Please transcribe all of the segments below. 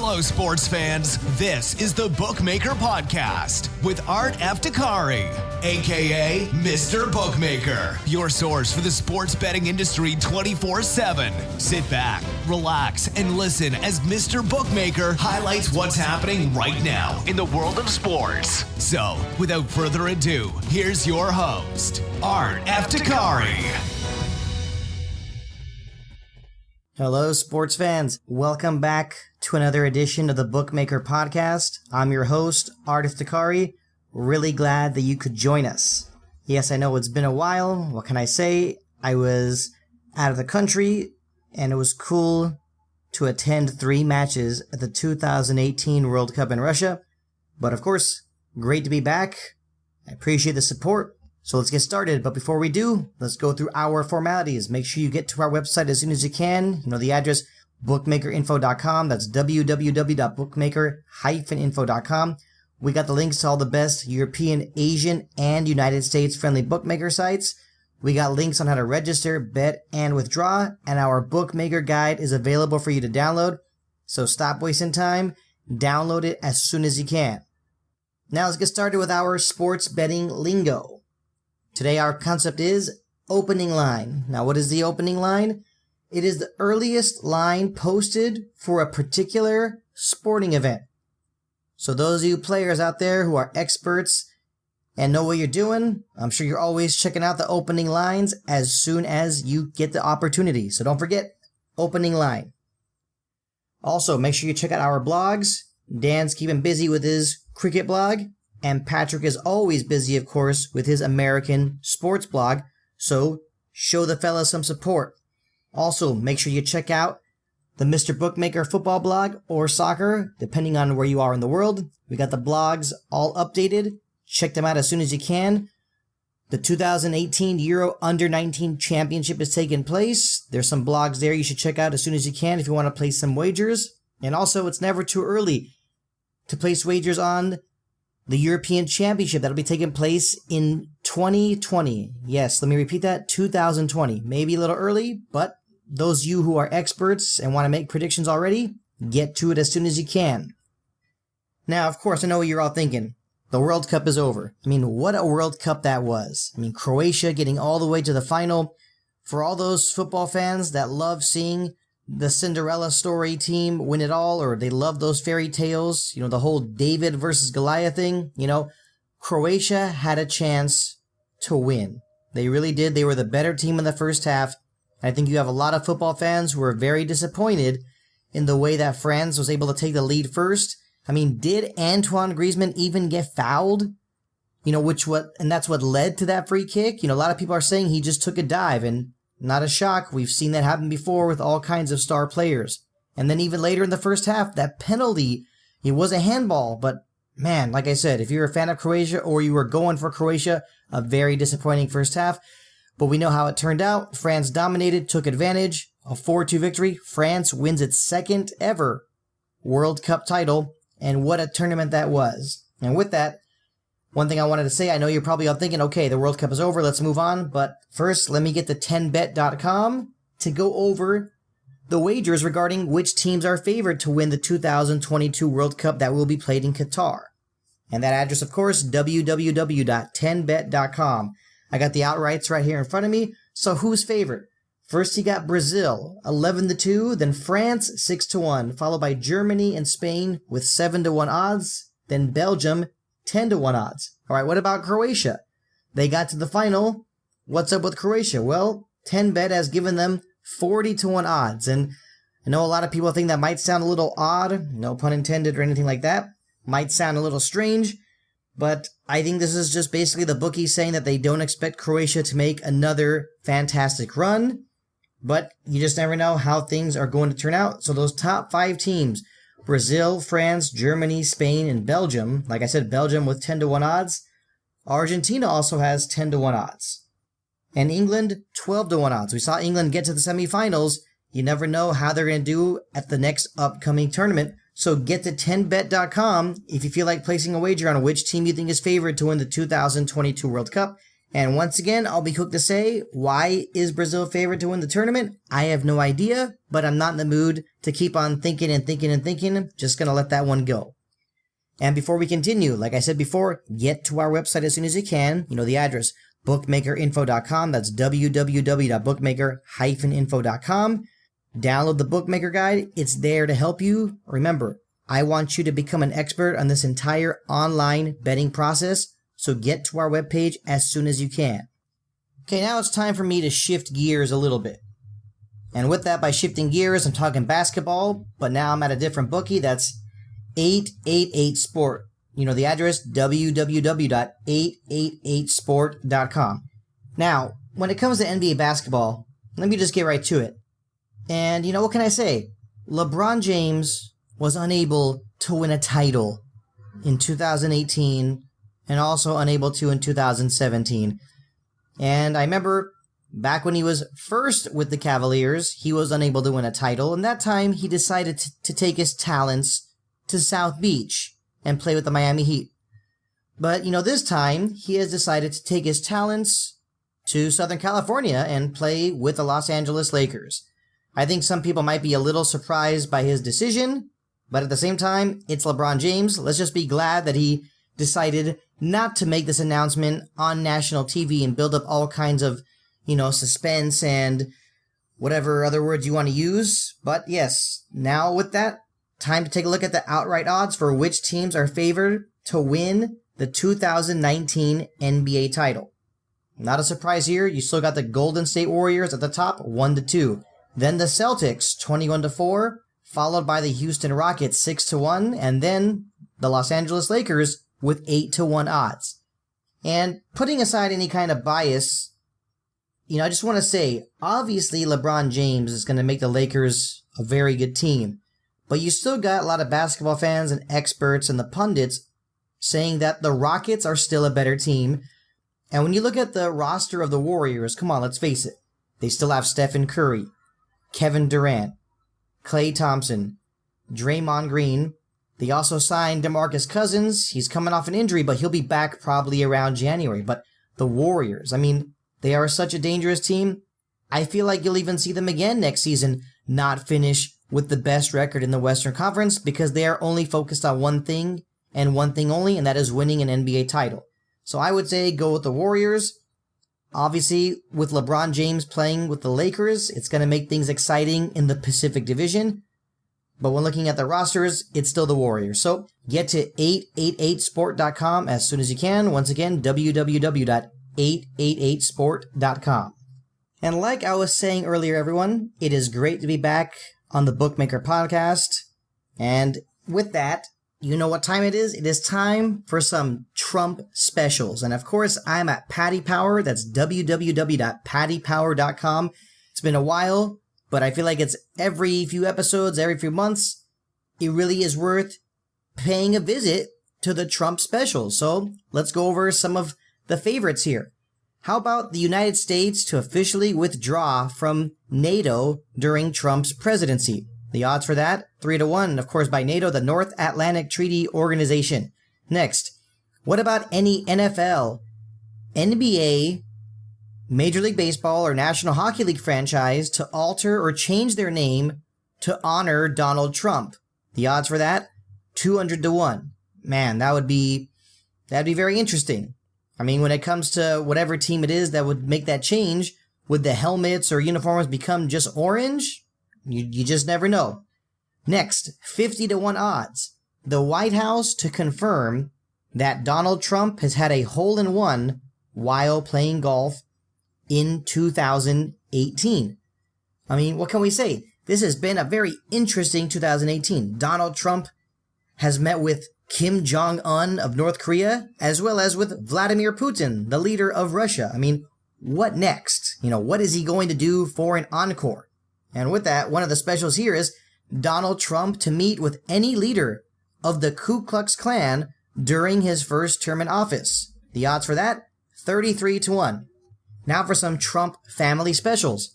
Hello, sports fans. This is the Bookmaker Podcast with Eftekhari, a.k.a. Mr. Bookmaker, your source for the sports betting industry 24/7. Sit back, relax, and listen as Mr. Bookmaker highlights what's happening right now in the world of sports. So, without further ado, here's your host, Eftekhari. Hello, sports fans. Welcome back to another edition of the Bookmaker Podcast. I'm your host, Eftekhari. Really glad that you could join us. Yes, I know it's been a while. What can I say? I was out of the country, and it was cool to attend 3 matches at the 2018 World Cup in Russia. But of course, great to be back. I appreciate the support. So let's get started. But before we do, let's go through our formalities. Make sure you get to our website as soon as you can. You know the address, bookmakerinfo.com. That's www.bookmaker-info.com. We got the links to all the best European, Asian, and United States friendly bookmaker sites. We got links on how to register, bet, and withdraw. And our bookmaker guide is available for you to download. So stop wasting time. Download it as soon as you can. Now let's get started with our sports betting lingo. Today our concept is opening line. Now what is the opening line? It is the earliest line posted for a particular sporting event. So those of you players out there who are experts and know what you're doing, I'm sure you're always checking out the opening lines as soon as you get the opportunity. So don't forget, opening line. Also, make sure you check out our blogs. Dan's keeping busy with his cricket blog. And Patrick is always busy, of course, with his American sports blog, so show the fella some support. Also, make sure you check out the Mr. Bookmaker football blog or soccer, depending on where you are in the world. We got the blogs all updated. Check them out as soon as you can. The 2018 Euro Under-19 Championship is taking place. There's some blogs there you should check out as soon as you can if you want to place some wagers. And also, it's never too early to place wagers on the European Championship that'll be taking place in 2020. Yes, let me repeat that, 2020. Maybe a little early, but those of you who are experts and want to make predictions already, get to it as soon as you can. Now, of course, I know what you're all thinking. The World Cup is over. I mean, what a World Cup that was. I mean, Croatia getting all the way to the final. For all those football fans that love seeing the Cinderella story team win it all, or they love those fairy tales, you know, the whole David versus Goliath thing, you know, Croatia had a chance to win. They really did. They were the better team in the first half. I think you have a lot of football fans who are very disappointed in the way that France was able to take the lead first. I mean, did Antoine Griezmann even get fouled? You know, and that's what led to that free kick. You know, a lot of people are saying he just took a dive, and not a shock. We've seen that happen before with all kinds of star players. And then even later in the first half, that penalty, it was a handball. But man, like I said, if you're a fan of Croatia or you were going for Croatia, a very disappointing first half. But we know how it turned out. France dominated, took advantage. A 4-2 victory. France wins its second ever World Cup title. And what a tournament that was. And with that, one thing I wanted to say, I know you're probably all thinking, okay, the World Cup is over, let's move on. But first, let me get the 10bet.com to go over the wagers regarding which teams are favored to win the 2022 World Cup that will be played in Qatar. And that address, of course, www.10bet.com. I got the outrights right here in front of me. So who's favored? First, you got Brazil, 11-2, then France, 6-1, followed by Germany and Spain with 7-1 odds, then Belgium, 10-1 odds. All right, what about Croatia? They got to the final. What's up with Croatia? Well, 10bet has given them 40-1 odds. And I know a lot of people think that might sound a little odd, no pun intended or anything like that. Might sound a little strange, but I think this is just basically the bookies saying that they don't expect Croatia to make another fantastic run. But you just never know how things are going to turn out. So those top 5 teams, Brazil, France, Germany, Spain, and Belgium. Like I said, Belgium with 10-1 odds. Argentina also has 10-1 odds. And England, 12-1 odds. We saw England get to the semifinals. You never know how they're going to do at the next upcoming tournament. So get to 10bet.com if you feel like placing a wager on which team you think is favored to win the 2022 World Cup. And once again, I'll be quick to say, why is Brazil favored to win the tournament? I have no idea, but I'm not in the mood to keep on thinking. Just gonna let that one go. And before we continue, like I said before, get to our website as soon as you can. You know the address, bookmakerinfo.com. That's www.bookmaker-info.com. Download the Bookmaker Guide. It's there to help you. Remember, I want you to become an expert on this entire online betting process. So get to our webpage as soon as you can. Okay, now it's time for me to shift gears a little bit. And with that, by shifting gears, I'm talking basketball, but now I'm at a different bookie. That's 888 Sport. You know the address, www.888sport.com. Now, when it comes to NBA basketball, let me just get right to it. And you know, what can I say? LeBron James was unable to win a title in 2018 and also unable to in 2017. And I remember back when he was first with the Cavaliers, he was unable to win a title, and that time he decided to take his talents to South Beach and play with the Miami Heat. But, you know, this time he has decided to take his talents to Southern California and play with the Los Angeles Lakers. I think some people might be a little surprised by his decision, but at the same time, it's LeBron James. Let's just be glad that he decided not to make this announcement on national TV and build up all kinds of, you know, suspense and whatever other words you want to use. But yes, now with that, time to take a look at the outright odds for which teams are favored to win the 2019 NBA title. Not a surprise here. You still got the Golden State Warriors at the top, 1-2. Then the Celtics, 21-4, followed by the Houston Rockets, 6-1, and then the Los Angeles Lakers with 8-1 odds. And putting aside any kind of bias, you know, I just want to say, obviously LeBron James is going to make the Lakers a very good team, but you still got a lot of basketball fans and experts and the pundits saying that the Rockets are still a better team. And when you look at the roster of the Warriors, come on, let's face it, they still have Stephen Curry, Kevin Durant, Klay Thompson, Draymond Green. They also signed DeMarcus Cousins. He's coming off an injury, but he'll be back probably around January. But the Warriors, I mean, they are such a dangerous team. I feel like you'll even see them again next season not finish with the best record in the Western Conference because they are only focused on one thing and one thing only, and that is winning an NBA title. So I would say go with the Warriors. Obviously, with LeBron James playing with the Lakers, it's going to make things exciting in the Pacific Division. But when looking at the rosters, it's still the Warriors. So get to 888sport.com as soon as you can. Once again, www.888sport.com. And like I was saying earlier, everyone, it is great to be back on the Bookmaker Podcast. And with that, you know what time it is? It is time for some Trump specials. And of course, I'm at Paddy Power. That's www.paddypower.com. It's been a while, but I feel like it's every few episodes, every few months. It really is worth paying a visit to the Trump specials. So let's go over some of the favorites here. How about the United States to officially withdraw from NATO during Trump's presidency? The odds for that, 3-1, of course, by NATO, the North Atlantic Treaty Organization. Next, what about any NFL, NBA, Major League Baseball, or National Hockey League franchise to alter or change their name to honor Donald Trump? The odds for that, 200-1. Man, that'd be very interesting. I mean, when it comes to whatever team it is that would make that change, would the helmets or uniforms become just orange? You just never know. Next, 50-1 odds. The White House to confirm that Donald Trump has had a hole-in-one while playing golf in 2018. I mean, what can we say? This has been a very interesting 2018. Donald Trump has met with Kim Jong-un of North Korea, as well as with Vladimir Putin, the leader of Russia. I mean, what next? You know, what is he going to do for an encore? And with that, one of the specials here is Donald Trump to meet with any leader of the Ku Klux Klan during his first term in office. The odds for that, 33-1. Now for some Trump family specials.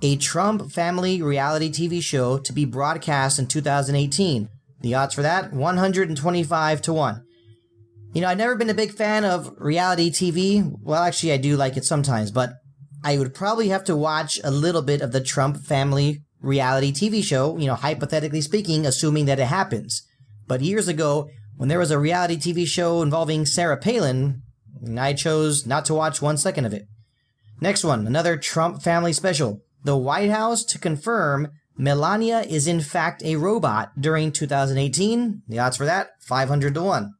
A Trump family reality TV show to be broadcast in 2018. The odds for that, 125-1. I've never been a big fan of reality TV. Well, actually, I do like it sometimes, but I would probably have to watch a little bit of the Trump family reality TV show, hypothetically speaking, assuming that it happens. But years ago, when there was a reality TV show involving Sarah Palin, I chose not to watch 1 second of it. Next one, another Trump family special. The White House to confirm Melania is in fact a robot during 2018. The odds for that, 500 to 1.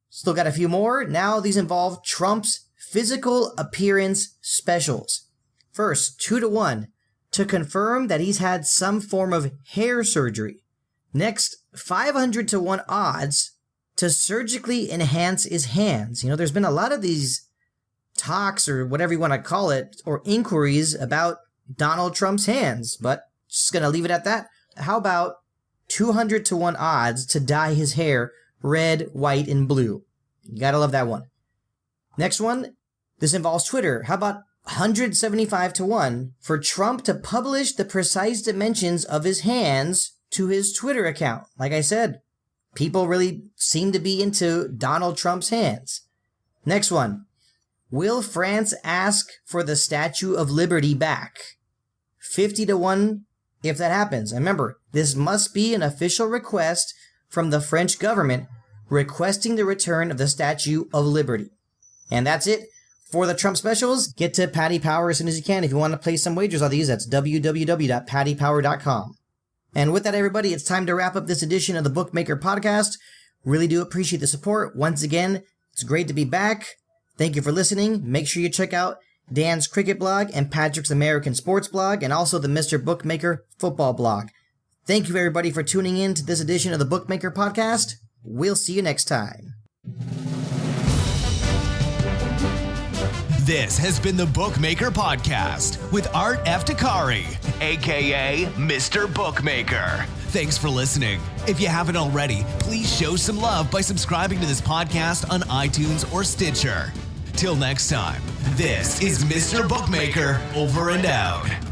Still got a few more. Now these involve Trump's physical appearance specials. First, 2 to 1 to confirm that he's had some form of hair surgery. Next, 500 to 1 odds to surgically enhance his hands. There's been a lot of these talks or whatever you want to call it, or inquiries about Donald Trump's hands, but just going to leave it at that. How about 200 to 1 odds to dye his hair red, white, and blue? You gotta love that one. Next one, this involves Twitter. How about 175 to 1 for Trump to publish the precise dimensions of his hands to his Twitter account? Like I said, people really seem to be into Donald Trump's hands. Next one, will France ask for the Statue of Liberty back? 50 to 1 if that happens. And remember, this must be an official request from the French government requesting the return of the Statue of Liberty. And that's it for the Trump specials. Get to Paddy Power as soon as you can. If you want to place some wagers on these, that's www.paddypower.com. And with that, everybody, it's time to wrap up this edition of the Bookmaker Podcast. Really do appreciate the support. Once again, it's great to be back. Thank you for listening. Make sure you check out Dan's cricket blog and Patrick's American sports blog, and also the Mr. Bookmaker football blog. Thank you, everybody, for tuning in to this edition of the Bookmaker Podcast. We'll see you next time. This has been the Bookmaker Podcast with Art Eftekhari, a.k.a. Mr. Bookmaker. Thanks for listening. If you haven't already, please show some love by subscribing to this podcast on iTunes or Stitcher. Till next time, this is Mr. Bookmaker over and out.